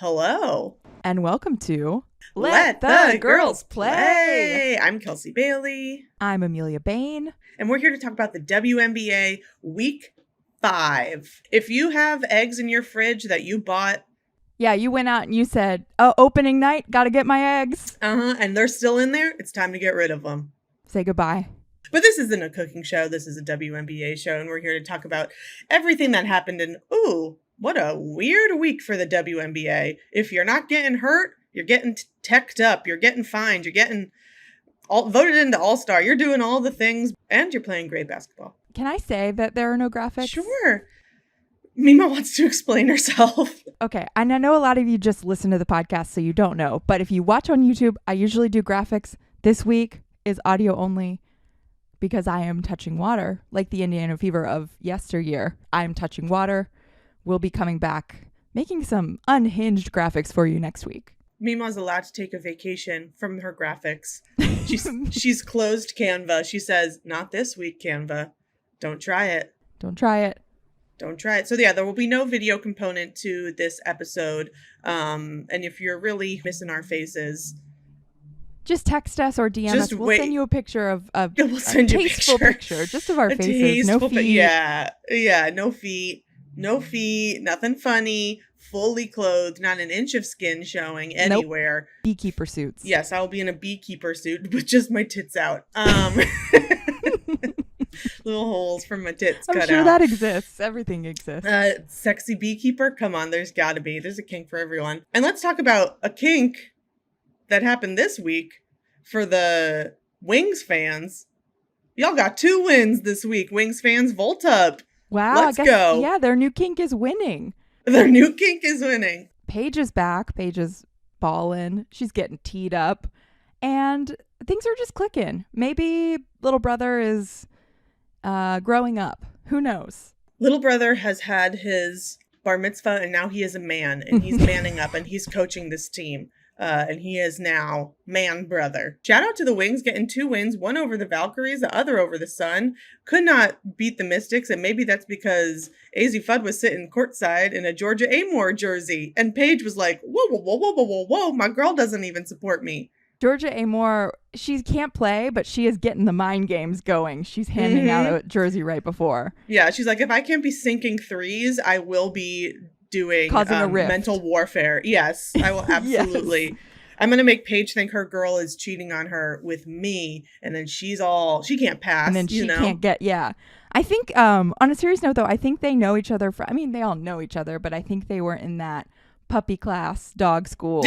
Hello. And welcome to Let the Girls Play. I'm Kelsey Bailey. I'm Amelia Bain. And we're here to talk about the WNBA Week 5. If you have eggs in your fridge that you bought... Yeah, you went out and you said, oh, opening night, gotta get my eggs. And they're still in there, it's time to get rid of them. Say goodbye. But this isn't a cooking show, this is a WNBA show, and we're here to talk about everything that happened in... What a weird week for the WNBA. If you're not getting hurt, you're getting teched up, you're getting fined, you're getting voted into All-Star, you're doing all the things, and you're playing great basketball. Can I say that there are no graphics? Sure. Mima wants to explain herself. Okay, and I know a lot of you just listen to the podcast, so you don't know. But if you watch on YouTube, I usually do graphics. This week is audio only because I am touching water, like the Indiana Fever of yesteryear. I am touching water. We'll be coming back, making some unhinged graphics for you next week. Mima's allowed to take a vacation from her graphics. She's closed Canva. She says, not this week, Canva. Don't try it. Don't try it. Don't try it. So yeah, there will be no video component to this episode. And if you're really missing our faces, just text us or DM us. We'll send you a picture of a tasteful picture just of our faces. No feet. Yeah. No feet. No feet, nothing funny, fully clothed, not an inch of skin showing anywhere. Nope. Beekeeper suits. Yes, I'll be in a beekeeper suit with just my tits out. Little holes from my tits cut out. I'm sure that exists. Everything exists. Sexy beekeeper? Come on, there's gotta be. There's a kink for everyone. And let's talk about a kink that happened this week for the Wings fans. Y'all got 2 wins this week. Wings fans, volt up. Wow, let's go. Yeah, their new kink is winning. Their new kink is winning. Paige is back. Paige is ballin'. She's getting teed up. And things are just clicking. Maybe little brother is growing up. Who knows? Little brother has had his bar mitzvah and now he is a man. And he's manning up and he's coaching this team. And he is now man brother. Shout out to the Wings getting 2 wins, one over the Valkyries, the other over the Sun. Could not beat the Mystics, and maybe that's because AZ Fudd was sitting courtside in a Georgia Amore jersey. And Paige was like, whoa, my girl doesn't even support me. Georgia Amore, she can't play, but she is getting the mind games going. She's handing out a jersey right before. Yeah, she's like, if I can't be sinking threes, I will be doing causing a rift. Mental warfare. Yes, I will absolutely. Yes. I'm going to make Paige think her girl is cheating on her with me. And then she can't pass. And then she can't get, yeah. I think on a serious note, though, I think they know each other. They all know each other, but I think they were in that puppy class, dog school.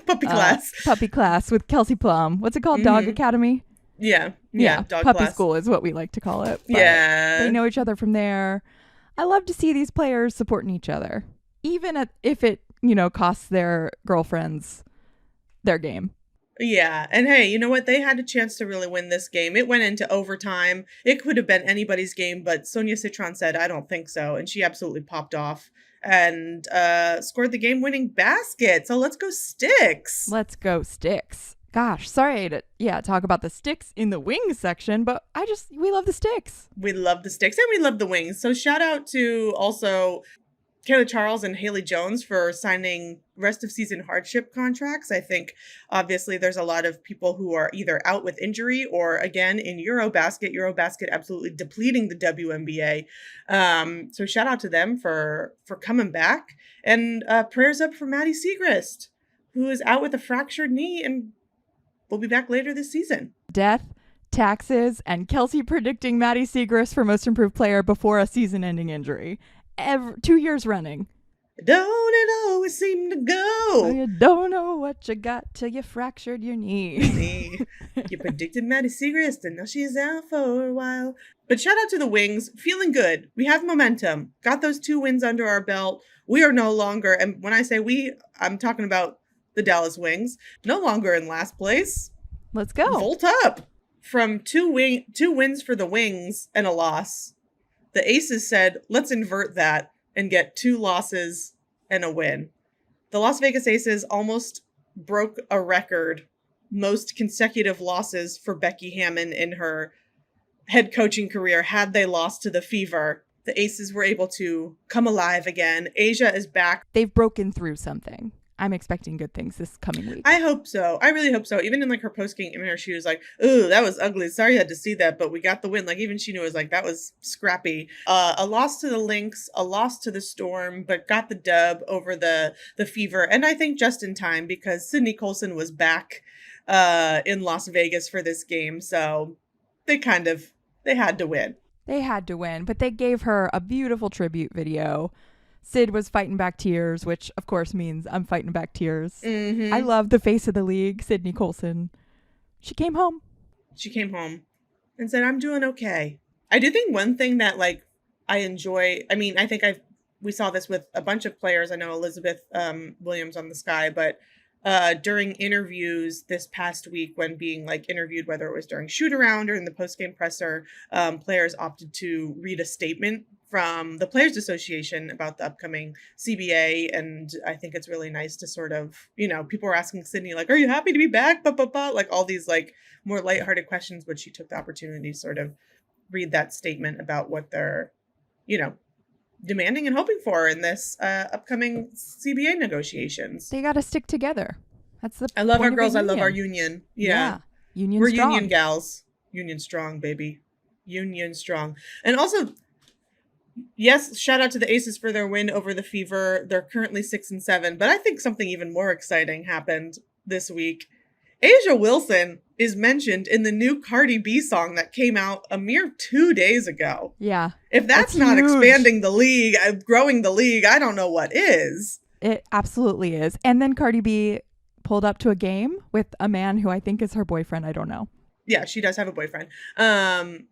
Puppy class with Kelsey Plum. What's it called? Dog Academy? Yeah. Dog puppy class. School is what we like to call it. Yeah. They know each other from there. I love to see these players supporting each other. Even if it, costs their girlfriends their game. Yeah. And hey, you know what? They had a chance to really win this game. It went into overtime. It could have been anybody's game, but Sonia Citron said, I don't think so. And she absolutely popped off and scored the game-winning basket. So let's go Sticks. Let's go Sticks. Gosh, sorry to talk about the Sticks in the Wings section, but we love the Sticks. We love the Sticks and we love the Wings. So shout out to also Kayla Charles and Haley Jones for signing rest of season hardship contracts. I think obviously there's a lot of people who are either out with injury or again in Eurobasket absolutely depleting the WNBA. So shout out to them for coming back, and prayers up for Maddie Siegrist, who is out with a fractured knee and will be back later this season. Death, taxes, and Kelsey predicting Maddie Siegrist for most improved player before a season-ending injury. 2 years running. Don't it always seem to go? Oh, you don't know what you got till you fractured your knee. You predicted Maddie Siegrist and now she's out for a while. But shout out to the Wings. Feeling good. We have momentum. Got those 2 wins under our belt. We are no longer, and when I say we, I'm talking about the Dallas Wings, no longer in last place. Let's go. Volt up. From 2 wins for the Wings and a loss, the Aces said, let's invert that and get 2 losses and a win. The Las Vegas Aces almost broke a record, most consecutive losses for Becky Hammon in her head coaching career had they lost to the Fever. The Aces were able to come alive again. Asia is back. They've broken through something. I'm expecting good things this coming week. I hope so. I really hope so. Even in like her post-game interview, she was like, "Ooh, that was ugly. Sorry you had to see that, but we got the win." Like even she knew it was like that was scrappy. A loss to the Lynx, a loss to the Storm, but got the dub over the Fever, and I think just in time because Sydney Colson was back in Las Vegas for this game, so they had to win. They had to win, but they gave her a beautiful tribute video. Sid was fighting back tears, which of course means I'm fighting back tears. Mm-hmm. I love the face of the league, Sydney Colson. She came home. She came home and said, "I'm doing okay." I do think one thing that like I enjoy, I mean, I think we saw this with a bunch of players. I know Elizabeth Williams on the Sky, but during interviews this past week when being like interviewed, whether it was during shoot around or in the post-game presser, players opted to read a statement from the Players Association about the upcoming CBA. And I think it's really nice to sort of, people were asking Sydney, like, "Are you happy to be back?" Like all these like more lighthearted questions, but she took the opportunity to sort of read that statement about what they're, demanding and hoping for in this upcoming CBA negotiations. They got to stick together. That's the I love our girls. I union. love our union. Yeah. Union We're strong. union gals. Union strong, baby. Union strong. And also, yes, shout out to the Aces for their win over the Fever. They're currently 6-7, but I think something even more exciting happened this week. Asia Wilson is mentioned in the new Cardi B song that came out a mere 2 days ago. Yeah. If that's not huge. expanding the league, growing the league, I don't know what is. It absolutely is. And then Cardi B pulled up to a game with a man who I think is her boyfriend. I don't know. Yeah, she does have a boyfriend. And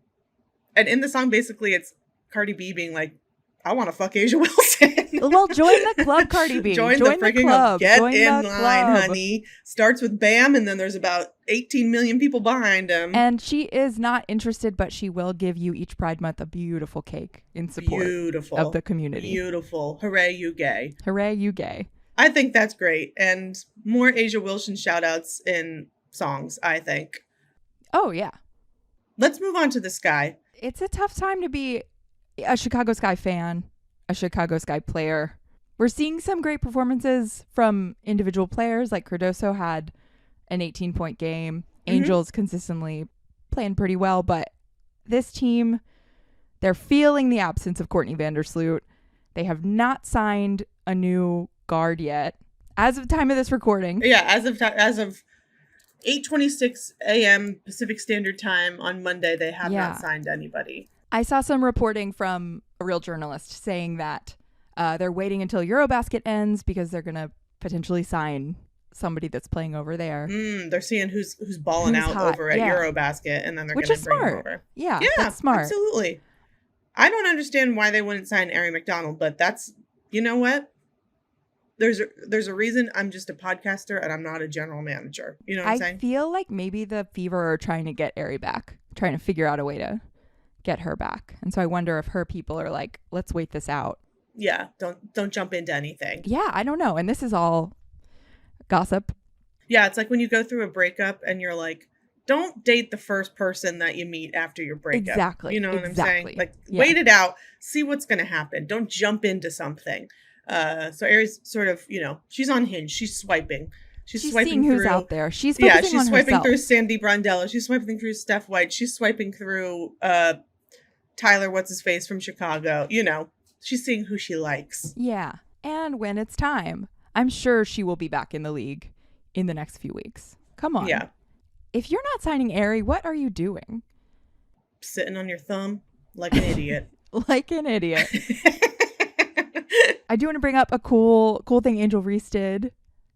in the song, basically, it's Cardi B being like, "I want to fuck Asia Wilson." Well, join the club, Cardi B. Join the freaking club. Get join in the line, club. honey. Starts with Bam, and then there's about 18 million people behind him. And she is not interested, but she will give you each Pride Month a beautiful cake in support of the community. Beautiful. Hooray, you gay. Hooray, you gay. I think that's great. And more Asia Wilson shout outs in songs, I think. Oh, yeah. Let's move on to the Sky. It's a tough time to be a Chicago Sky fan, a Chicago Sky player. We're seeing some great performances from individual players, like Cardoso had an 18-point game. Angels consistently playing pretty well, but this team, they're feeling the absence of Courtney Vandersloot. They have not signed a new guard yet. As of time of this recording. Yeah, as of 8:26 a.m. Pacific Standard Time on Monday, they have not signed anybody. I saw some reporting from a real journalist saying that they're waiting until Eurobasket ends because they're going to potentially sign somebody that's playing over there. They're seeing who's balling out hot. Over at Eurobasket, and then they're going to bring him over. Yeah, that's smart. Absolutely. I don't understand why they wouldn't sign Ari McDonald, but that's, you know what? There's a reason I'm just a podcaster and I'm not a general manager. You know what I'm saying? I feel like maybe the Fever are trying to get Ari back, trying to figure out a way to get her back. And so I wonder if her people are like, let's wait this out. Yeah, don't jump into anything. Yeah, I don't know. And this is all gossip. Yeah, it's like when you go through a breakup and you're like, don't date the first person that you meet after your breakup. Exactly. You know what I'm saying? Like, wait it out, see what's going to happen. Don't jump into something. So Ari's sort of, she's on Hinge. She's swiping. She's swiping seeing who's through, out there. She's focusing she's on swiping herself. through Sandy Brondello. She's swiping through Steph White. She's swiping through Tyler, what's his face from Chicago. She's seeing who she likes. Yeah. And when it's time, I'm sure she will be back in the league in the next few weeks. Come on. Yeah. If you're not signing Ari, what are you doing? Sitting on your thumb like an idiot. Like an idiot. I do want to bring up a cool thing Angel Reese did.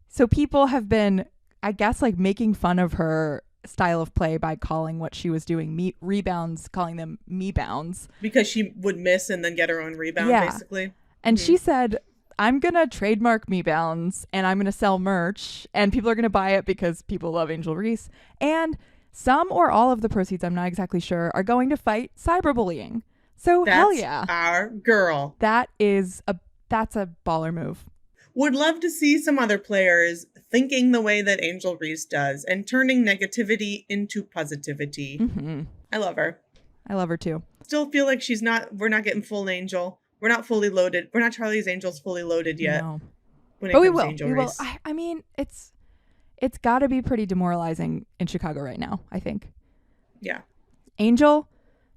So people have been, I guess, like making fun of her style of play by calling what she was doing rebounds, calling them me bounds. Because she would miss and then get her own rebound, basically. And she said, I'm going to trademark me bounds and I'm going to sell merch and people are going to buy it because people love Angel Reese. And some or all of the proceeds, I'm not exactly sure, are going to fight cyberbullying. So hell yeah. That's our girl. That's a baller move. Would love to see some other players thinking the way that Angel Reese does and turning negativity into positivity. Mm-hmm. I love her. I love her too. Still feel like we're not getting full Angel. We're not fully loaded. We're not Charlie's Angels fully loaded yet. when it But we comes to will. Angel We will. Reese. I mean, it's got to be pretty demoralizing in Chicago right now, I think. Yeah. Angel,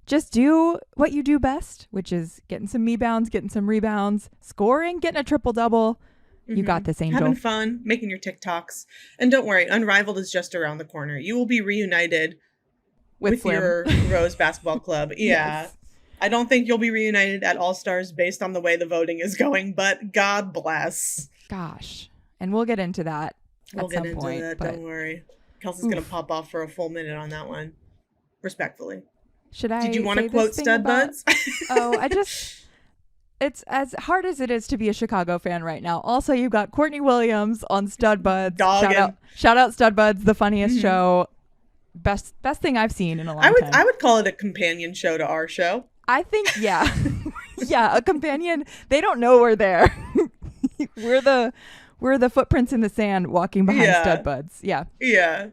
just do what you do best, which is getting some me-bounds, getting some rebounds, scoring, getting a triple-double. You got this, Angel. Having fun, making your TikToks. And don't worry, Unrivaled is just around the corner. You will be reunited with your Rose Basketball Club. Yeah. Yes. I don't think you'll be reunited at All-Stars based on the way the voting is going, but God bless. Gosh. And we'll get into that We'll at get some into point. that, But don't worry. Kelsey's going to pop off for a full minute on that one. Respectfully. should I Did you want say to quote this thing Stud about- Buds? It's as hard as it is to be a Chicago fan right now. Also, you've got Courtney Williams on Stud Buds. Dogging. Shout out Stud Buds, the funniest show. Best thing I've seen in a long time. I would call it a companion show to our show. I think, yeah. Yeah, a companion. They don't know we're there. We're the footprints in the sand walking behind Stud Buds. Yeah. Yeah.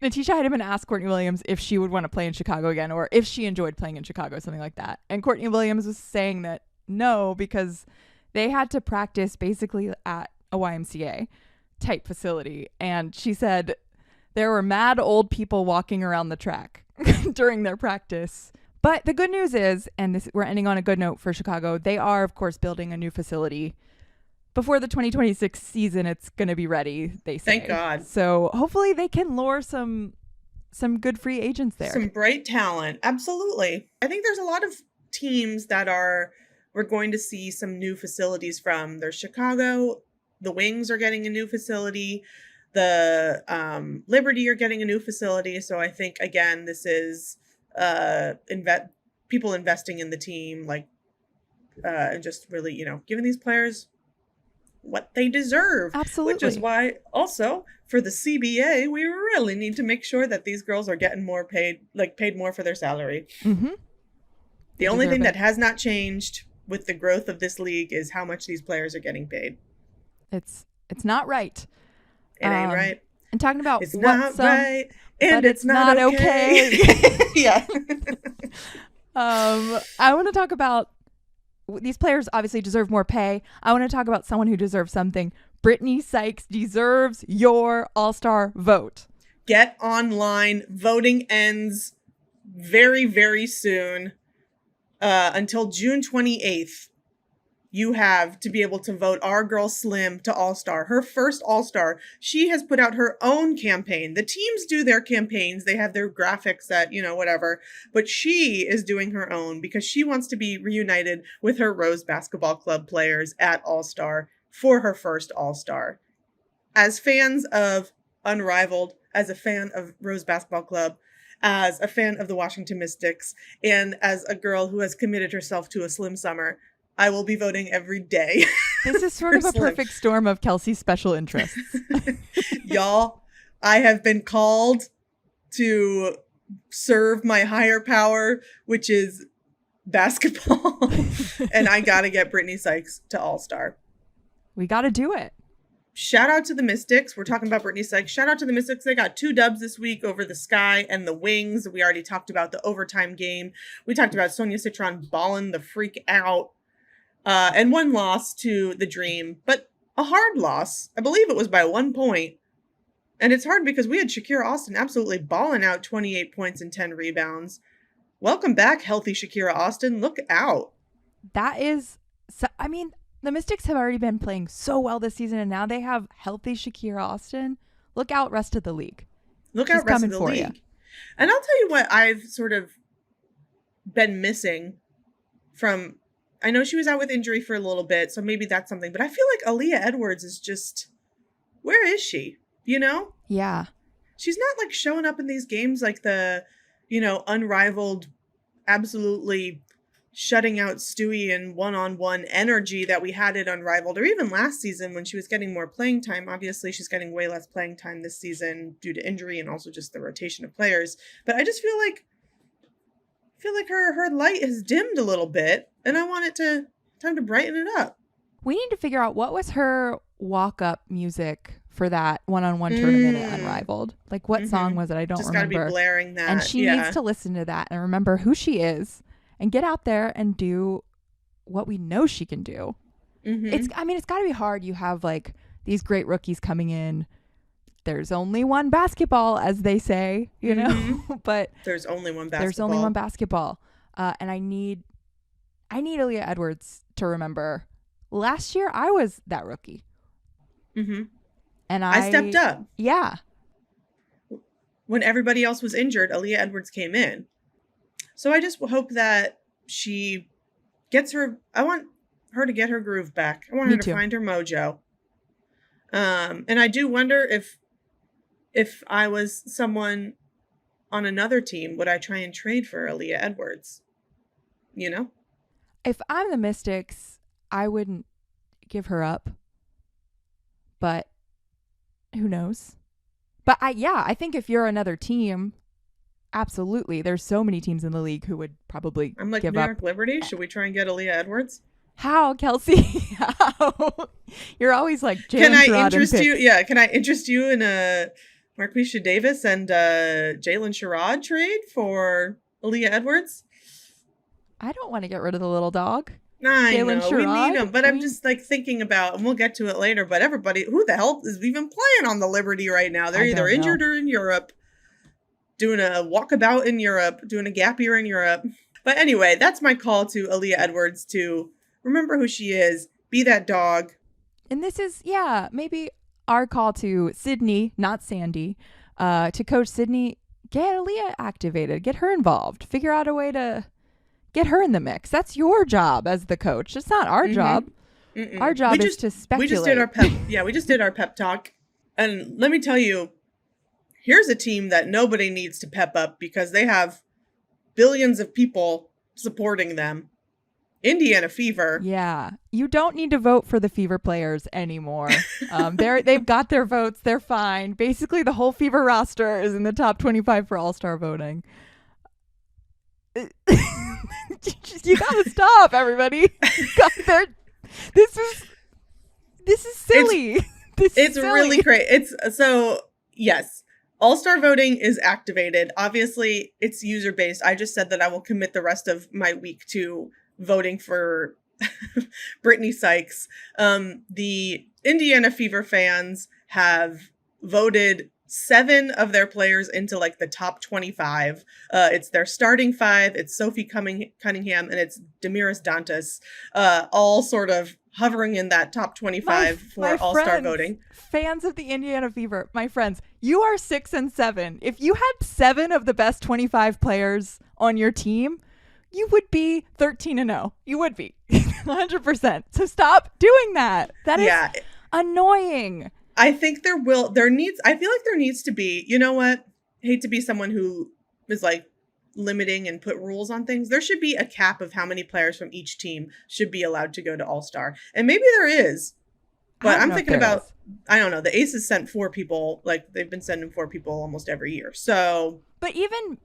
Natisha Heidemann asked Courtney Williams if she would want to play in Chicago again, or if she enjoyed playing in Chicago, something like that. And Courtney Williams was saying that no, because they had to practice basically at a YMCA type facility. And she said there were mad old people walking around the track during their practice. But the good news is, and we're ending on a good note for Chicago, they are, of course, building a new facility. Before the 2026 season, it's going to be ready, they say. Thank God. So hopefully they can lure some good free agents there. Some bright talent. Absolutely. I think there's a lot of teams that we're going to see some new facilities from. There's Chicago. The Wings are getting a new facility. The Liberty are getting a new facility. So I think, again, this is people investing in the team, like, and just really, giving these players what they deserve. Absolutely. Which is why also for the CBA, we really need to make sure that these girls are getting more paid more for their salary. Mm-hmm. The only thing that has not changed with the growth of this league is how much these players are getting paid. It's not right. It ain't right. And talking about It's not right, and it's not okay. Yeah. I want to talk about these players obviously deserve more pay. I want to talk about someone who deserves something. Brittany Sykes deserves your All-Star vote. Get online. Voting ends very, very soon. Until June 28th. You have to be able to vote our girl Slim to All-Star. Her first All-Star. She has put out her own campaign. The teams do their campaigns. They have their graphics that, whatever. But she is doing her own because she wants to be reunited with her Rose Basketball Club players at All-Star for her first All-Star. As fans of Unrivaled, as a fan of Rose Basketball Club, as a fan of the Washington Mystics, and as a girl who has committed herself to a Slim summer, I will be voting every day. This is sort of a perfect storm of Kelsey's special interests. Y'all, I have been called to serve my higher power, which is basketball. And I got to get Brittany Sykes to All-Star. We got to do it. Shout out to the Mystics. We're talking about Brittany Sykes. Shout out to the Mystics. They got 2 dubs this week over the Sky and the Wings. We already talked about the overtime game. We talked about Sonia Citron balling the freak out. And 1 loss to the Dream, but a hard loss. I believe it was by 1 point. And it's hard because we had Shakira Austin absolutely balling out 28 points and 10 rebounds. Welcome back, healthy Shakira Austin. Look out. That is, the Mystics have already been playing so well this season, and now they have healthy Shakira Austin. Look out, rest of the league. Look out, rest of the league. You. And I'll tell you what I've sort of been missing from... I know she was out with injury for a little bit, so maybe that's something. But I feel like Aaliyah Edwards is just... Where is she? Yeah. She's not, showing up in these games like the, unrivaled, absolutely shutting out Stewie and one-on-one energy that we had at Unrivaled, or even last season when she was getting more playing time. Obviously, she's getting way less playing time this season due to injury and also just the rotation of players. But I just feel like her light has dimmed a little bit, and I want time to brighten it up. We need to figure out what was her walk-up music for that one-on-one tournament at Unrivaled. What song was it? I don't remember. Just gotta be blaring that. And she needs to listen to that and remember who she is and get out there and do what we know she can do. Mm-hmm. It's got to be hard. You have these great rookies coming in. There's only one basketball, as they say, you know, but there's only one basketball. There's only one basketball. And I need Aaliyah Edwards to remember last year I was that rookie. Mm-hmm. And I stepped up. Yeah. When everybody else was injured, Aaliyah Edwards came in. So I just hope that she gets her, I want her to get her groove back. I want her to find her mojo. And I do wonder if I was someone on another team, would I try and trade for Aaliyah Edwards? You know? If I'm the Mystics, I wouldn't give her up. But who knows? But I think if you're another team, absolutely. There's so many teams in the league who would probably I'm like, give New up. York Liberty? Should we try and get Aaliyah Edwards? How, Kelsey? How? You're always like, can I interest you? Yeah, can I interest you in a Marquisha Davis and Jalen Sherrod trade for Aaliyah Edwards? I don't want to get rid of the little dog. I know, we need him, but I'm just like thinking about, and we'll get to it later, but everybody, who the hell is even playing on the Liberty right now? They're either injured or in Europe, doing a walkabout in Europe, doing a gap year in Europe. But anyway, that's my call to Aaliyah Edwards to remember who she is, be that dog. And this is, maybe our call to Sydney, not Sandy, to Coach Sydney, get Aaliyah activated, get her involved, figure out a way to get her in the mix. That's your job as the coach. It's not our job. Our job is to speculate. We just did our pep talk. And let me tell you, here's a team that nobody needs to pep up because they have billions of people supporting them. Indiana Fever. Yeah. You don't need to vote for the Fever players anymore. They've got their votes. They're fine. Basically, the whole Fever roster is in the top 25 for All-Star voting. You gotta stop, everybody. This is silly. It's really great. Yes, All-Star voting is activated. Obviously, it's user-based. I just said that I will commit the rest of my week to voting for Brittany Sykes. The Indiana Fever fans have voted 7 of their players into like the top 25. It's their starting 5. It's Sophie Cunningham and it's Damiris Dantas, all sort of hovering in that top 25 for All-Star voting. Fans of the Indiana Fever, my friends, you are 6 and 7. If you had 7 of the best 25 players on your team, you would be 13 and 0. You would be 100%. So stop doing that. That is annoying. I think I feel like there needs to be, you know what? I hate to be someone who is like limiting and put rules on things. There should be a cap of how many players from each team should be allowed to go to All-Star. And maybe there is, but I'm thinking about, I don't know. The Aces sent 4 people, like they've been sending 4 people almost every year. So, but even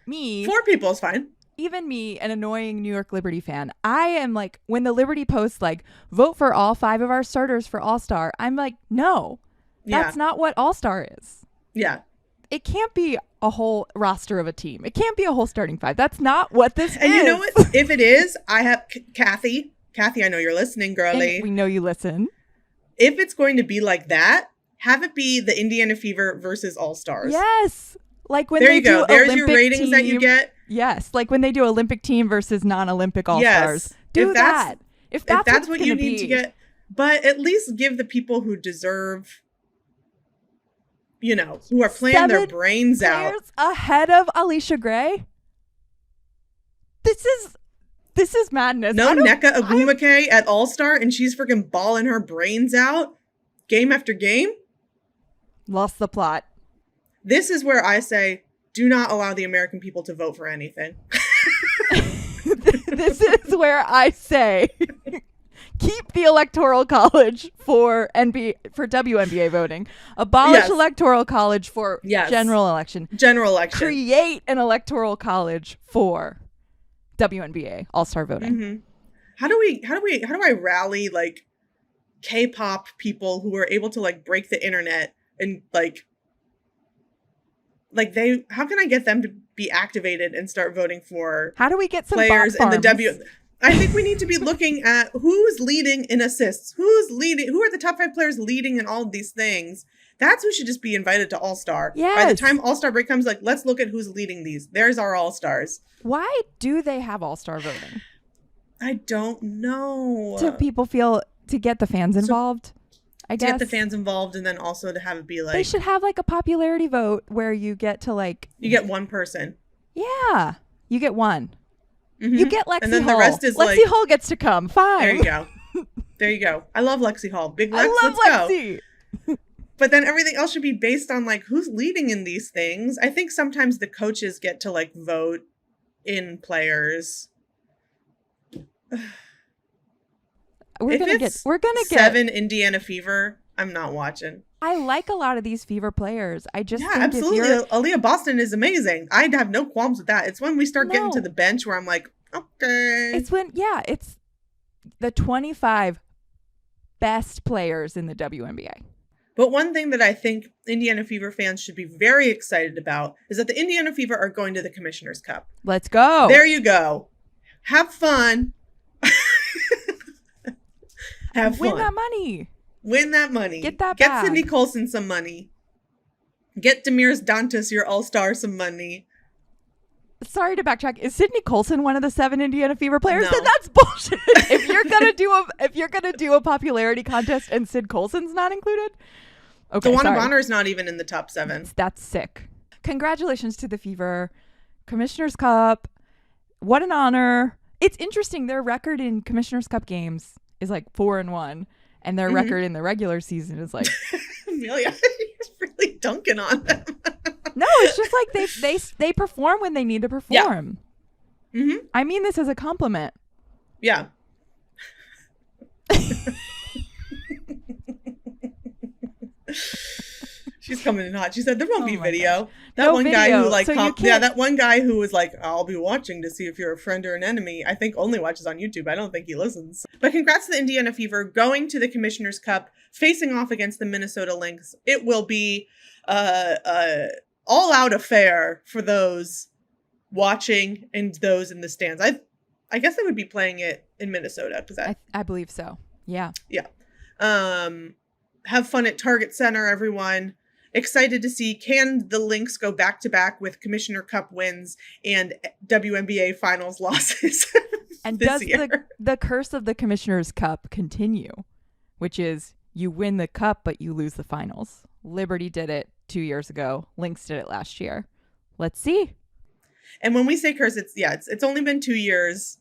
me, 4 people is fine. Even me, an annoying New York Liberty fan, I am like, when the Liberty posts like, vote for all 5 of our starters for All-Star, I'm like, no, that's not what All-Star is. Yeah. It can't be a whole roster of a team. It can't be a whole starting 5. That's not what this is. And you know what? If it is, I have Kathy, I know you're listening, girlie. And we know you listen. If it's going to be like that, have it be the Indiana Fever versus All-Stars. Yes. Like when there they you go. do There's Olympic your ratings team, that you get. Yes, like when they do Olympic team versus non-Olympic All-Stars. Yes. Do that. If that's what you need to get. But at least give the people who deserve, you know, who are playing their brains out. Ahead of Alicia Gray? This is madness. No Nneka Ogwumike at All-Star and she's freaking balling her brains out game after game? Lost the plot. This is where I say, do not allow the American people to vote for anything. This is where I say, keep the Electoral College for WNBA voting. Abolish Electoral College for general election. Create an Electoral College for WNBA All-Star voting. Mm-hmm. How do I rally like K-pop people who are able to like break the internet and how can I get them to be activated and start voting for how do we get some players in the I think we need to be looking at who's leading in assists, who are the top 5 players leading in all of these things. That's who should just be invited to All-Star. Yes. By the time All-Star break comes, like, let's look at who's leading these. There's our All-Stars. Why do they have All-Star voting? I don't know. To get the fans involved, I guess. To get the fans involved, and then also to have it be like... They should have like a popularity vote where you get to like... You get one person. Yeah. You get one. Mm-hmm. You get Lexi and then Hall. The rest is Lexi Hall gets to come. Fine. There you go. There you go. I love Lexi Hall. Big Lex, I love let's Lexi. Go. But then everything else should be based on like who's leading in these things. I think sometimes the coaches get to like vote in players. We're gonna get 7 Indiana Fever. I'm not watching. I like a lot of these Fever players. I just think absolutely. Aaliyah Boston is amazing. I'd have no qualms with that. It's when we start getting to the bench where I'm like, okay. It's it's the 25 best players in the WNBA. But one thing that I think Indiana Fever fans should be very excited about is that the Indiana Fever are going to the Commissioner's Cup. Let's go. There you go. Have fun. Have fun. Win that money. Win that money. Get that Get bag. Sydney Colson some money. Get Demirs Dantas, your all-star, some money. Sorry to backtrack. Is Sydney Colson one of the 7 Indiana Fever players? No. Then that's bullshit. if you're gonna do a popularity contest and Sid Colson's not included, okay. DeWanna Bonner is not even in the top 7. That's sick. Congratulations to the Fever, Commissioner's Cup. What an honor! It's interesting. Their record in Commissioner's Cup games is like 4-1, and their record in the regular season is like. Amelia, you're really dunking on them. No, it's just like they perform when they need to perform. Yeah. Mm-hmm. I mean this as a compliment. Yeah. She's coming in hot. She said there won't be video. That one guy who like that one guy who was like, I'll be watching to see if you're a friend or an enemy. I think only watches on YouTube. I don't think he listens. But congrats to the Indiana Fever going to the Commissioner's Cup, facing off against the Minnesota Lynx. It will be all-out affair for those watching and those in the stands. I guess they would be playing it in Minnesota because I believe so. Yeah. Yeah. Have fun at Target Center, everyone. Excited to see, can the Lynx go back-to-back with Commissioner Cup wins and WNBA finals losses and this does year? the curse of the Commissioner's Cup continue, which is you win the cup, but you lose the finals? Liberty did it 2 years ago. Lynx did it last year. Let's see. And when we say curse, it's only been 2 years.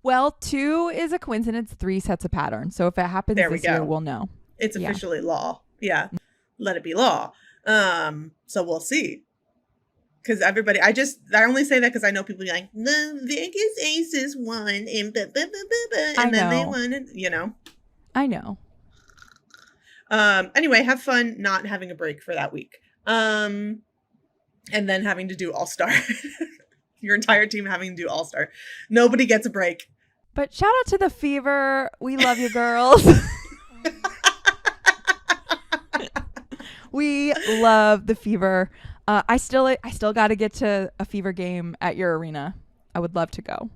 Well, 2 is a coincidence. 3 sets a pattern. So if it happens this year, we'll know. It's officially law. Yeah. Let it be law. So we'll see. Because everybody, I only say that because I know people be like, the Vegas Aces won and then they won, and you know. I know. Anyway, have fun not having a break for that week. And then having to do All-Star. Your entire team having to do All-Star. Nobody gets a break. But shout out to the Fever. We love you, girls. We love the Fever. I still got to get to a Fever game at your arena. I would love to go.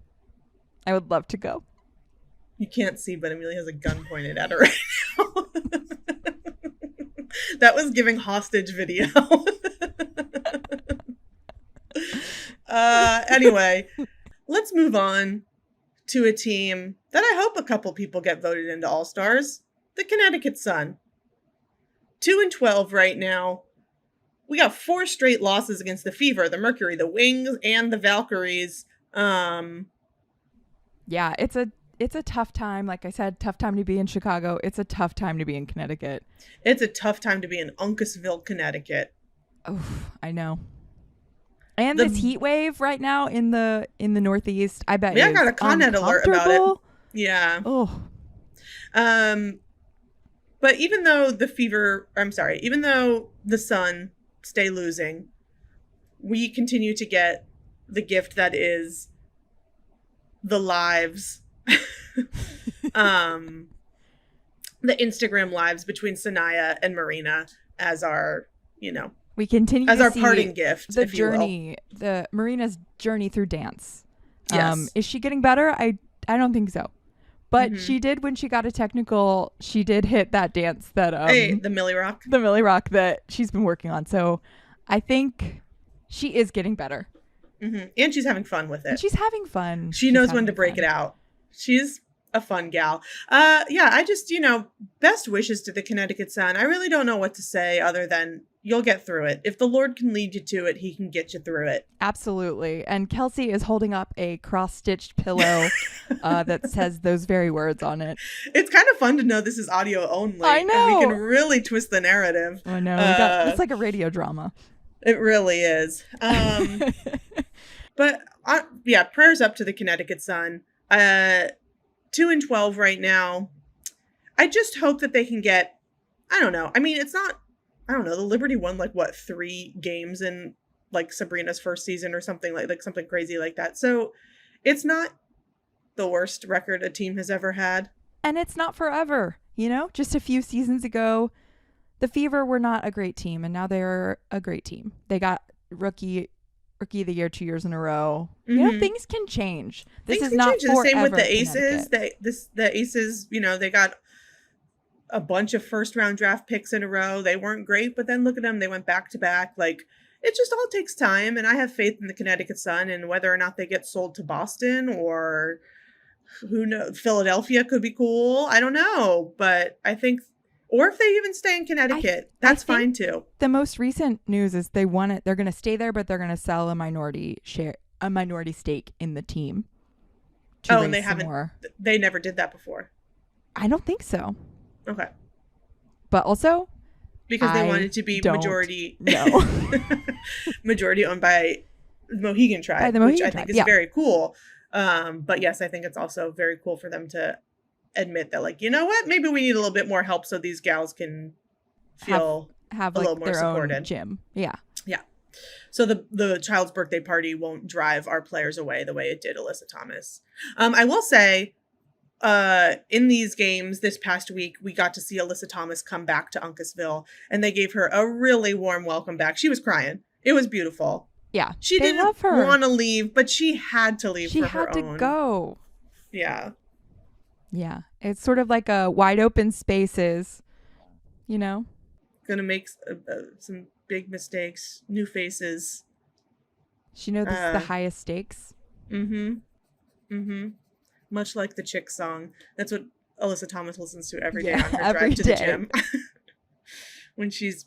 You can't see, but Amelia has a gun pointed at her right now. That was giving hostage video. Anyway, let's move on to a team that I hope a couple people get voted into All-Stars. The Connecticut Sun. 2-12 right now. We got 4 straight losses against the Fever, the Mercury, the Wings, and the Valkyries. Yeah, it's a tough time. Like I said, tough time to be in Chicago. It's a tough time to be in Connecticut. It's a tough time to be in Uncasville, Connecticut. Oh, I know. And this heat wave right now in the Northeast, I bet. I got a Con Ed alert about it. Yeah. Oh. But even though even though the Sun stay losing, we continue to get the gift that is the lives, the Instagram lives between Sanaya and Marina as our, we continue as to our see parting gift, the journey, the Marina's journey through dance. Yes. Is she getting better? I don't think so. But she did, when she got a technical, she did hit that dance that the Millie Rock. The Millie Rock that she's been working on. So I think she is getting better. And she's having fun with it. And she's having fun. She knows when to break it out. She's a fun gal. I just, best wishes to the Connecticut Sun. I really don't know what to say other than you'll get through it. If the Lord can lead you to it, he can get you through it. Absolutely. And Kelsey is holding up a cross-stitched pillow that says those very words on it. It's kind of fun to know this is audio only. I know. And we can really twist the narrative. I know. It's like a radio drama. It really is. But prayers up to the Connecticut Sun. 2-12 right now. I just hope that they can get, I don't know. I mean, it's not, I don't know. The Liberty won 3 games in Sabrina's first season or something like something crazy like that. So it's not the worst record a team has ever had. And it's not forever, just a few seasons ago, the Fever were not a great team, and now they're a great team. They got rookie of the year 2 years in a row. Things can change. This is not forever. The same with the Aces. The Aces, they got a bunch of first round draft picks in a row. They weren't great, but then look at them. They went back to back. It just all takes time. And I have faith in the Connecticut Sun, and whether or not they get sold to Boston or who knows, Philadelphia could be cool. I don't know, but I think, or if they even stay in Connecticut, that's fine too. The most recent news is they're going to stay there, but they're going to sell a minority stake in the team. And they never did that before. I don't think so. Okay. But also, because they wanted to be majority owned by the Mohegan tribe, which I think is very cool. But yes, I think it's also very cool for them to admit that, you know what, maybe we need a little bit more help so these gals can feel have a little more their supported. Own gym. Yeah. So the child's birthday party won't drive our players away the way it did Alyssa Thomas. I will say, in these games this past week, we got to see Alyssa Thomas come back to Uncasville, and they gave her a really warm welcome back. She was crying. It was beautiful. Yeah. She didn't want to leave, but she had to leave for her own. She had to go. Yeah. Yeah. It's sort of like a wide open spaces, Gonna make some big mistakes, new faces. She knows this is the highest stakes. Much like the Chick song. That's what Alyssa Thomas listens to every day on her drive to the gym. when she's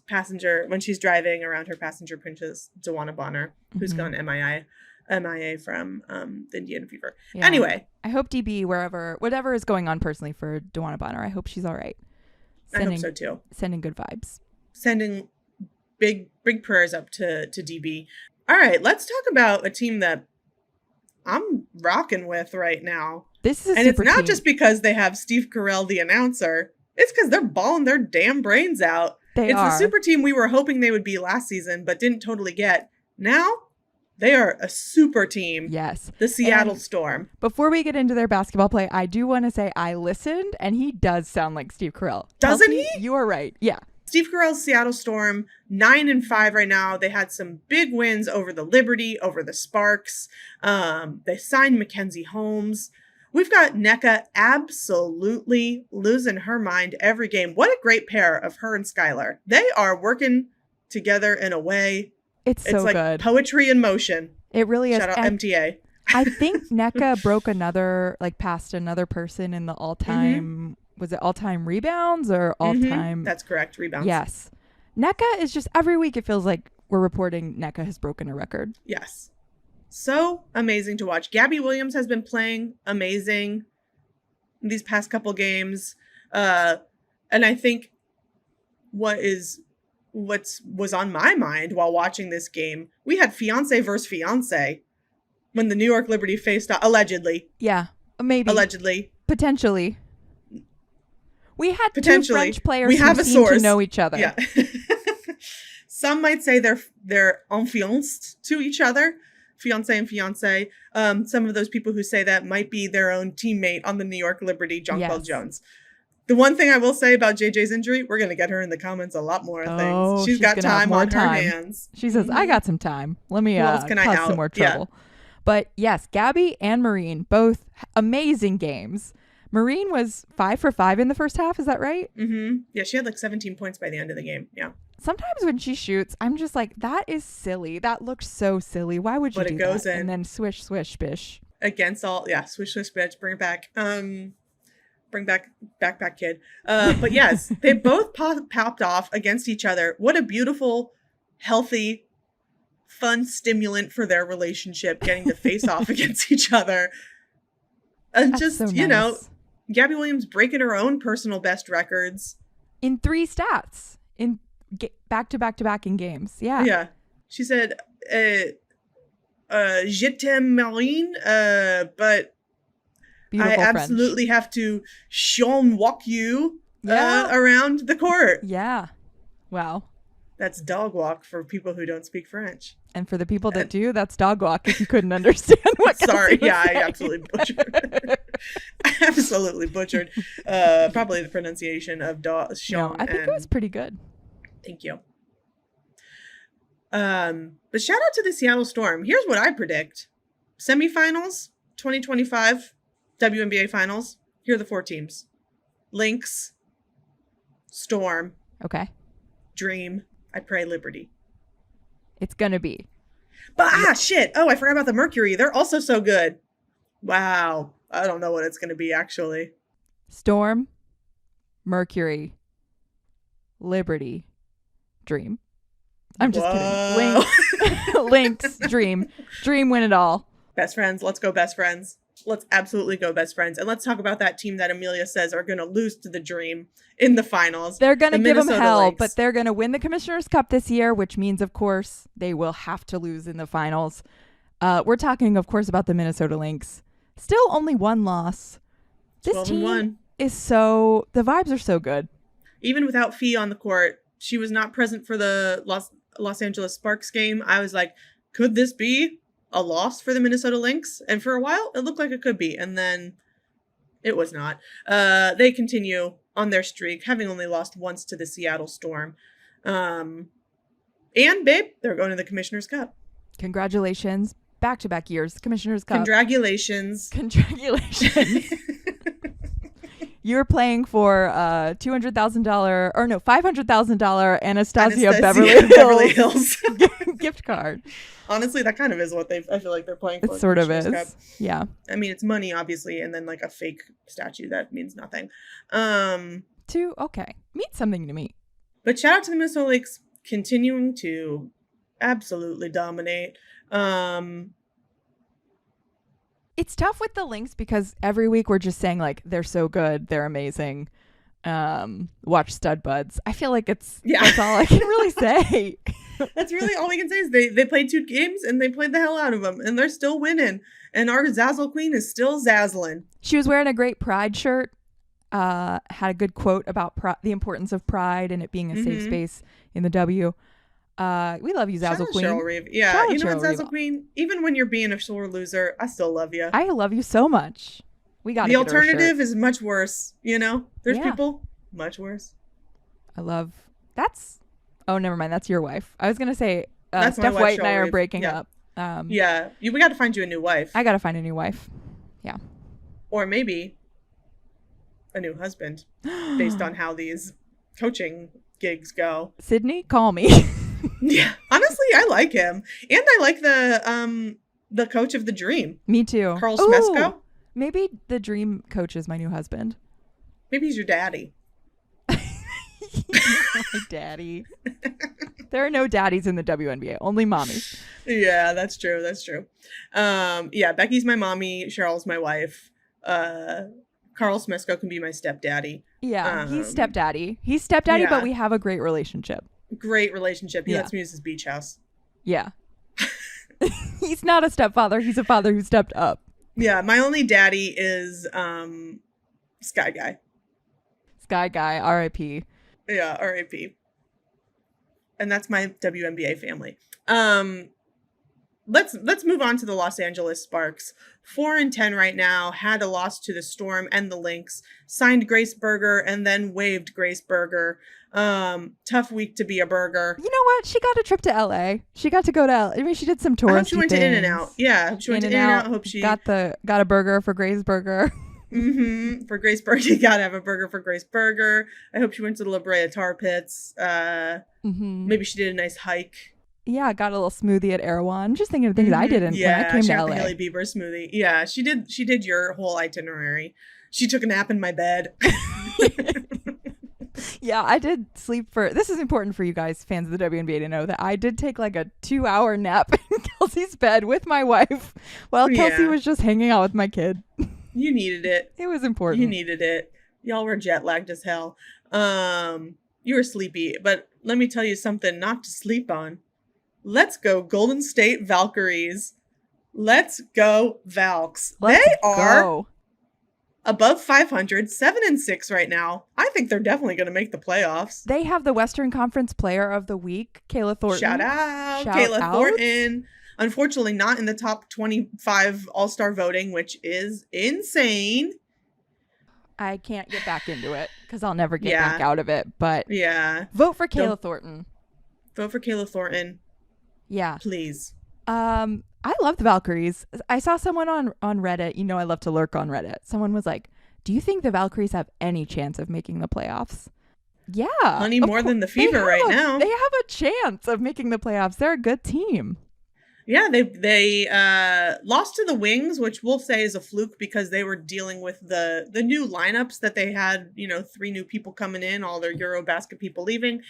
driving around her passenger princess, Dewana Bonner, who's gone MIA from the Indiana Fever. Yeah. Anyway. I hope DB, whatever is going on personally for Dewana Bonner, I hope she's all right. I hope so too. Sending good vibes. Sending big prayers up to DB. All right, let's talk about a team that I'm rocking with right now. This is and it's not just because they have Steve Carell, the announcer. It's because they're balling their damn brains out. It's the super team we were hoping they would be last season, but didn't totally get. Now, they are a super team. Yes. The Seattle Storm. Before we get into their basketball play, I do want to say I listened, and he does sound like Steve Carell. Doesn't he? You are right. Yeah. Steve Carell's Seattle Storm, 9-5 right now. They had some big wins over the Liberty, over the Sparks. They signed Mackenzie Holmes. We've got NECA absolutely losing her mind every game. What a great pair of her and Skylar. They are working together in a way. It's so like good. Poetry in motion. It really is. Shout out MTA. I think NECA broke past another person in the all-time, was it all-time rebounds or all-time? That's correct, rebounds. Yes. NECA is just, every week it feels like we're reporting NECA has broken a record. Yes. So amazing to watch. Gabby Williams has been playing amazing these past couple games. And I think what was on my mind while watching this game, we had fiance versus fiance when the New York Liberty faced off, allegedly. Yeah, maybe. Allegedly. Potentially. We had two French players who seem to know each other. Yeah. Some might say they're enfianced to each other. Fiance and fiance. Some of those people who say that might be their own teammate on the New York Liberty, Jonquel Jones. The one thing I will say about JJ's injury, we're going to get her in the comments a lot more things. She's got time on her hands. She says, I got some time. Let me cause some more trouble. Yeah. But yes, Gabby and Marine, both amazing games. Marine was 5 for 5 in the first half. Is that right? Mm-hmm. Yeah, she had like 17 points by the end of the game. Yeah. Sometimes when she shoots, I'm just like, that is silly. That looks so silly. Why would you But do it goes that? in. And then swish, swish, bish. Against all, yeah, swish, swish, bitch, bring it back. Bring back, backpack kid. But yes, they both popped off against each other. What a beautiful, healthy, fun stimulant for their relationship, getting to face off against each other. And That's just, so you know, nice. Gabby Williams breaking her own personal best records. In 3 stats. In back to back to back in games. Yeah. Yeah. She said, je t'aime Marine, but Beautiful I French. absolutely have to walk you Yeah. around the court. Yeah. Wow. That's dog walk for people who don't speak French. And for the people that do, that's dog walk if you couldn't understand what Sorry, Kelsey was yeah, I saying. absolutely butchered. I absolutely butchered probably the pronunciation of dog. No, I think it was pretty good. Thank you. But shout out to the Seattle Storm. Here's what I predict. Semifinals, 2025 WNBA Finals. Here are the 4 teams. Lynx, Storm, Okay. Dream, I pray Liberty. It's going to be. But shit. Oh, I forgot about the Mercury. They're also so good. Wow. I don't know what it's going to be actually. Storm, Mercury, Liberty, Dream. I'm just kidding. Lynx, Dream. Dream win it all. Best friends. Let's go best friends. Let's absolutely go best friends. And let's talk about that team that Amelia says are going to lose to the Dream in the finals. They're going to give them hell, Lynx. but they're going to win the Commissioner's Cup this year, which means, of course, they will have to lose in the finals. We're talking, of course, about the Minnesota Lynx. Still only 1 loss. This 12-1. is so... The vibes are so good. Even without Fee on the court, she was not present for the Los Angeles Sparks game. I was like, could this be a loss for the Minnesota Lynx? And for a while, it looked like it could be. And then it was not. They continue on their streak, having only lost once to the Seattle Storm. And, babe, they're going to the Commissioner's Cup. Congratulations. Back-to-back years. Commissioner's Cup. Congratulations. You're playing for $200,000 or no, $500,000 Anastasia Beverly Hills gift card. Honestly, that kind of is what I feel like they're playing for. It sort of Commissioner's is. Cup. Yeah. I mean, it's money, obviously, and then like a fake statue that means nothing. Okay. Means something to me. But shout out to the Minnesota Lynx continuing to absolutely dominate. It's tough with the Lynx because every week we're just saying like they're so good, they're amazing. Watch Stud Buds. I feel like that's all I can really say. That's really all we can say is they played 2 games and they played the hell out of them and they're still winning. And our Zazzle Queen is still zazzling. She was wearing a great Pride shirt. Had a good quote about the importance of pride and it being a safe space in the W. We love you, Zazzle Queen. Cheryl Reeve. Yeah, you know what, Zazzle Queen? Even when you're being a sore loser, I still love you. I love you so much. We got the alternative is much worse. You know, there's people much worse. I love that's. Oh, never mind. That's your wife. I was gonna say Steph wife, White and I Cheryl are Reeve. breaking Yeah. up. We got to find you a new wife. I gotta find a new wife. Yeah. Or maybe a new husband, based on how these coaching gigs go. Sydney, call me. Yeah, honestly, I like him, and I like the coach of the Dream. Me too. Carl Smesko. Maybe the Dream coach is my new husband. Maybe he's your daddy. My daddy. There are no daddies in the WNBA, only mommies. Yeah, that's true. That's true. Becky's my mommy. Cheryl's my wife. Carl Smesko can be my stepdaddy. Yeah, he's stepdaddy. He's stepdaddy, but we have a great relationship. Great relationship. He lets me use his beach house. Yeah. He's not a stepfather. He's a father who stepped up. Yeah, my only daddy is Sky Guy. Sky Guy, R.I.P. Yeah, R.I.P. And that's my WNBA family. Let's move on to the Los Angeles Sparks. 4-10 right now, had a loss to the Storm and the Lynx, signed Grace Berger and then waived Grace Berger. Tough week to be a burger. You know what? She got a trip to LA. She got to go to LA. I mean, she did some touristy I hope she went things. to In-N-Out. Yeah, she went to In-N-Out. I hope she got a burger for Gray's Burger. For Grace Burger. You gotta have a burger for Grace Burger. I hope she went to the La Brea Tar Pits. Maybe she did a nice hike. Yeah, got a little smoothie at Erewhon. I'm just thinking of things I didn't when I came to LA. The Hailey Bieber smoothie. Yeah, she did your whole itinerary. She took a nap in my bed. Yeah, I did sleep this is important for you guys, fans of the WNBA, to know that I did take like a 2-hour nap in Kelsey's bed with my wife while Kelsey was just hanging out with my kid. You needed it. It was important. You needed it. Y'all were jet lagged as hell. You were sleepy, but let me tell you something not to sleep on. Let's go Golden State Valkyries. Let's go Valks. They are above 500, 7-6 right now. I think they're definitely going to make the playoffs. They have the Western Conference Player of the Week, Kayla Thornton. Shout out Kayla Thornton. Unfortunately, not in the top 25 All-Star voting, which is insane. I can't get back into it because I'll never get back out of it. But vote for Kayla Thornton. Vote for Kayla Thornton. Yeah. Please. I love the Valkyries. I saw someone on Reddit. You know, I love to lurk on Reddit. Someone was like, do you think the Valkyries have any chance of making the playoffs? Yeah. Honey, more than the Fever right now. They have a chance of making the playoffs. They're a good team. Yeah, they lost to the Wings, which we'll say is a fluke because they were dealing with the new lineups that they had, 3 new people coming in, all their Eurobasket people leaving.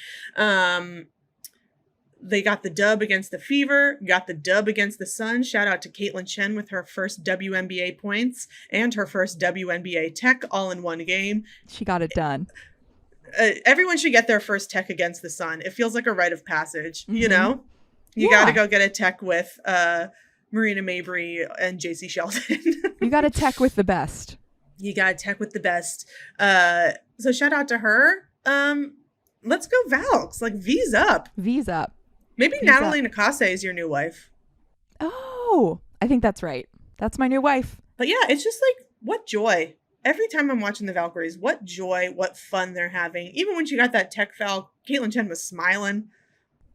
They got the dub against the Fever, got the dub against the Sun. Shout out to Caitlin Chen with her first WNBA points and her first WNBA tech all in one game. She got it done. Everyone should get their first tech against the Sun. It feels like a rite of passage, you know? You got to go get a tech with Marina Mabry and JC Sheldon. You got a tech with the best. You got a tech with the best. So shout out to her. Let's go Valks. Like, V's up. V's up. Maybe Natalie Nakase is your new wife. Oh, I think that's right. That's my new wife. But yeah, it's just like, what joy. Every time I'm watching the Valkyries, what joy, what fun they're having. Even when she got that tech foul, Caitlin Chen was smiling.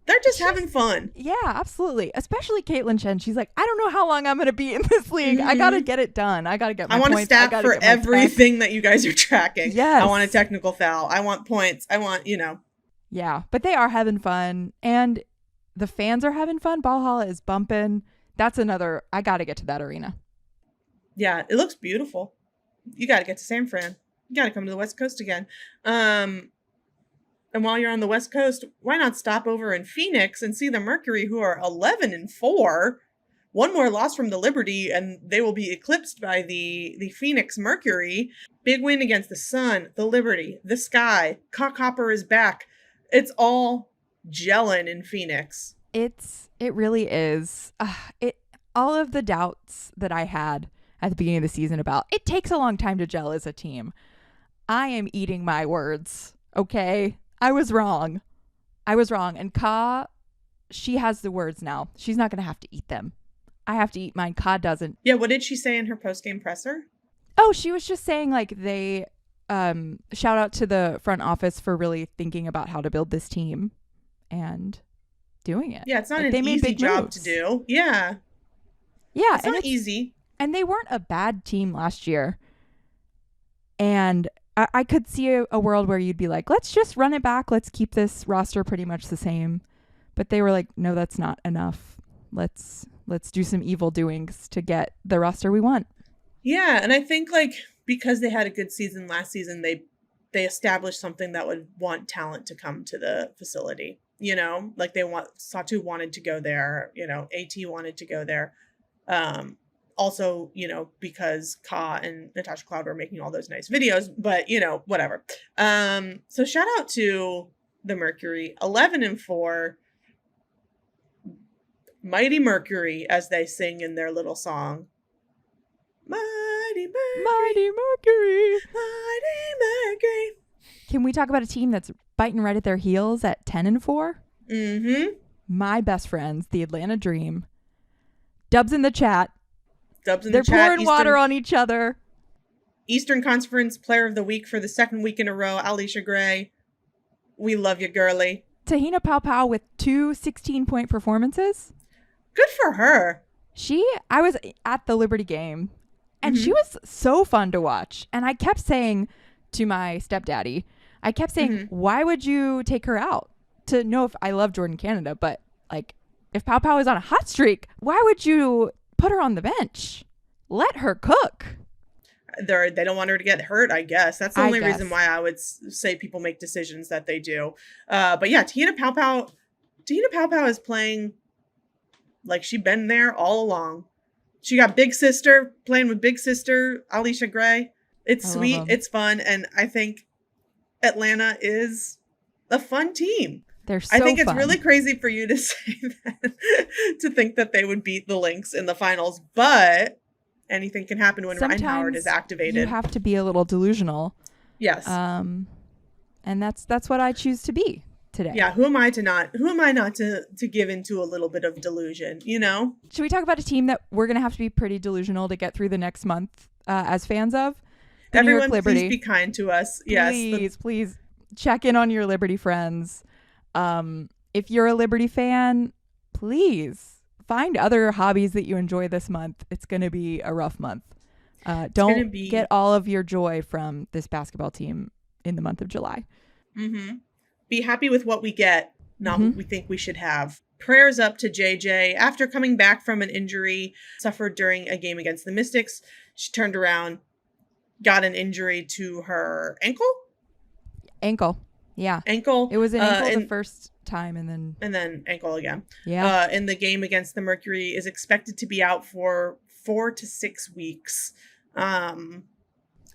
They're just having fun. Yeah, absolutely. Especially Caitlin Chen. She's like, I don't know how long I'm going to be in this league. I got to get it done. I got to get my points. I want a stat for everything that you guys are tracking. Yes. I want a technical foul. I want points. I want, Yeah, but they are having fun. And the fans are having fun. Valhalla is bumping. That's another, I got to get to that arena. Yeah, it looks beautiful. You got to get to San Fran. You got to come to the West Coast again. And while you're on the West Coast, why not stop over in Phoenix and see the Mercury, who are 11-4. One more loss from the Liberty, and they will be eclipsed by the Phoenix Mercury. Big win against the Sun, the Liberty, the Sky. Cockhopper is back. It's all gelling in Phoenix. It really is. All of the doubts that I had at the beginning of the season about it takes a long time to gel as a team. I am eating my words. Okay. I was wrong. And Ka, she has the words now. She's not going to have to eat them. I have to eat mine. Ka doesn't. Yeah, what did she say in her post-game presser? Oh, she was just saying like they shout out to the front office for really thinking about how to build this team and doing it. Yeah, it's not an easy job to do. Yeah. Yeah. It's not easy. And they weren't a bad team last year. And I could see a world where you'd be like, let's just run it back. Let's keep this roster pretty much the same. But they were like, no, that's not enough. Let's do some evil doings to get the roster we want. Yeah. And I think like because they had a good season last season, they established something that would want talent to come to the facility. Like Satu wanted to go there. AT wanted to go there. Also, because Ka and Natasha Cloud were making all those nice videos, but, whatever. So shout out to the Mercury, 11-4, Mighty Mercury, as they sing in their little song. Mighty Mercury. Mighty Mercury. Mighty Mercury. Can we talk about a team that's biting right at their heels at 10-4? Mm-hmm. My best friends, the Atlanta Dream. Dubs in the chat. They're pouring water on each other. Eastern Conference Player of the Week for the second week in a row, Alicia Gray. We love you, girly. Tahina Pow Pow with 2 16-point performances. Good for her. I was at the Liberty game, and she was so fun to watch. And I kept saying to my stepdaddy, why would you take her out? To know if I love Jordan Canada, but like if Pow Pow is on a hot streak, why would you put her on the bench? Let her cook. They don't want her to get hurt, I guess. That's the only reason why I would say people make decisions that they do. But yeah, Tahina Pow Pow is playing like she's been there all along. She got Big Sister playing with Big Sister, Alicia Gray. It's sweet. It's fun. And I think Atlanta is a fun team. They're so I think it's fun. really crazy for you to say that, to think that they would beat the Lynx in the finals, but anything can happen when Sometimes Reinhard is activated. You have to be a little delusional. Yes. And that's what I choose to be today. Yeah, who am I not to give into a little bit of delusion, you know? Should we talk about a team that we're going to have to be pretty delusional to get through the next month as fans of? The New York Liberty. Please be kind to us. Please check in on your Liberty friends. If you're a Liberty fan, please find other hobbies that you enjoy this month. It's going to be a rough month. Don't get all of your joy from this basketball team in the month of July. Be happy with what we get, not what we think we should have. Prayers up to JJ. After coming back from an injury suffered during a game against the Mystics, she turned around, got an injury to her ankle. Yeah. Ankle. It was an ankle the first time and then ankle again. Yeah. In the game against the Mercury, is expected to be out for 4 to 6 weeks.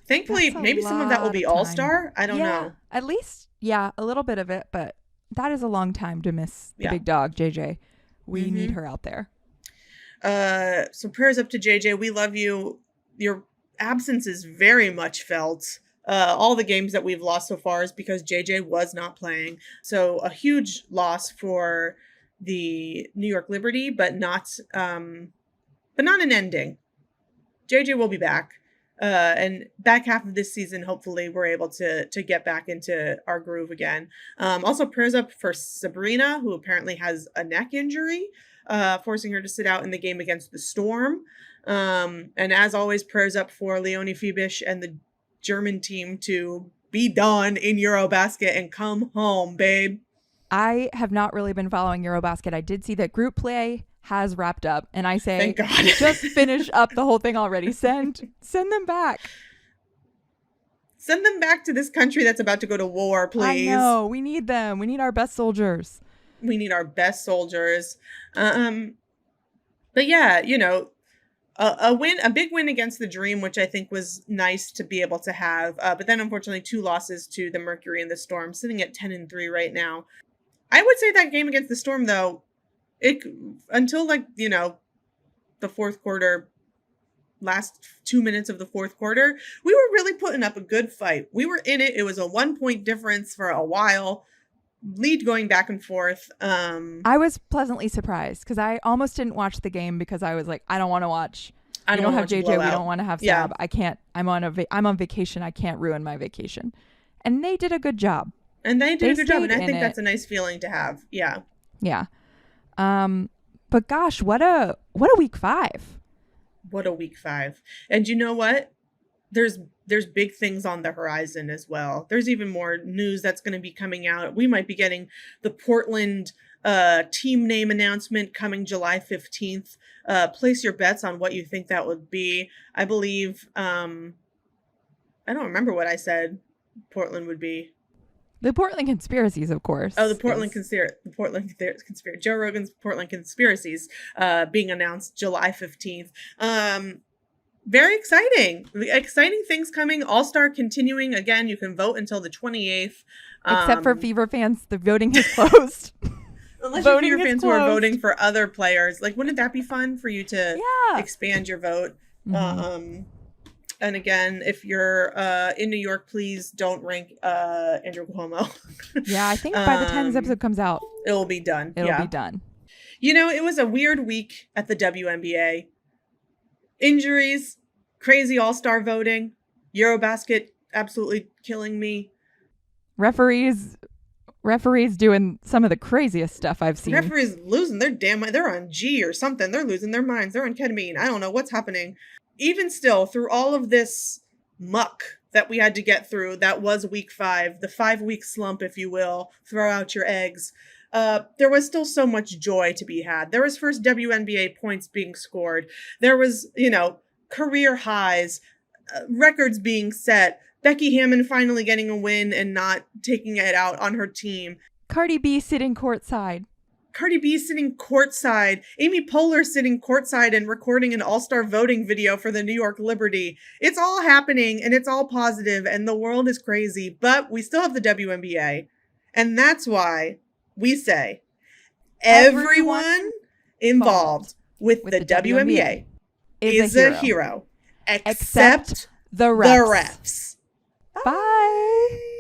Thankfully, maybe some of that will be all-star. I don't know. At least, a little bit of it, but that is a long time to miss the big dog, JJ. We need her out there. So prayers up to JJ. We love you. Your absence is very much felt. All the games that we've lost so far is because JJ was not playing. So a huge loss for the New York Liberty, but not an ending. JJ will be back. And back half of this season, hopefully we're able to get back into our groove again. Also prayers up for Sabrina, who apparently has a neck injury, forcing her to sit out in the game against the Storm. And as always, prayers up for Leonie Fibish and the German team to be done in Eurobasket and come home, babe. I have not really been following Eurobasket. I did see that group play has wrapped up, and I say, thank God. Just finish up the whole thing already. Send them back. Send them back to this country that's about to go to war, please. I know. We need them. We need our best soldiers. We need our best soldiers. But yeah, a big win against the Dream, which I think was nice to be able to have. But then unfortunately 2 losses to the Mercury and the Storm, sitting at 10-3 right now. I would say that game against the Storm, though, until the fourth quarter, last 2 minutes of the fourth quarter, we were really putting up a good fight. We were in it. It was a 1-point difference for a while. Lead going back and forth. I was pleasantly surprised because I almost didn't watch the game because I was like, I don't want to watch. We don't have JJ. We don't want to have Sab. Yeah. I can't. I'm on vacation. I can't ruin my vacation. And they did a good job. And they did a good job. And I think that's a nice feeling to have. Yeah. Yeah. But gosh, what a week 5. What a week 5. And you know what? There's big things on the horizon as well. There's even more news that's going to be coming out. We might be getting the Portland team name announcement coming July 15th. Place your bets on what you think that would be. I believe, I don't remember what I said Portland would be. The Portland Conspiracies, of course. Oh, the Portland Conspiracy. Joe Rogan's Portland Conspiracies being announced July 15th. Very exciting. Exciting things coming. All-Star continuing. Again, you can vote until the 28th. Except for Fever fans, the voting has closed. Unless you're Fever fans who are voting for other players. Like, wouldn't that be fun for you to expand your vote? Mm-hmm. And again, if you're in New York, please don't rank Andrew Cuomo. Yeah, I think by the time this episode comes out, it'll be done. It'll be done. It was a weird week at the WNBA. Injuries, crazy all-star voting, Eurobasket absolutely killing me. Referees Referees doing some of the craziest stuff I've seen. Referees losing their damn mind. They're on G or something. They're losing their minds. They're on ketamine. I don't know what's happening. Even still, through all of this muck that we had to get through, that was week 5, the 5-week slump, if you will, throw out your eggs. There was still so much joy to be had. There was first WNBA points being scored. There was, career highs, records being set. Becky Hammon finally getting a win and not taking it out on her team. Cardi B sitting courtside. Cardi B sitting courtside. Amy Poehler sitting courtside and recording an all-star voting video for the New York Liberty. It's all happening and it's all positive and the world is crazy, but we still have the WNBA. And that's why we say everyone involved with the WNBA is a hero. Except the refs. The refs. Bye.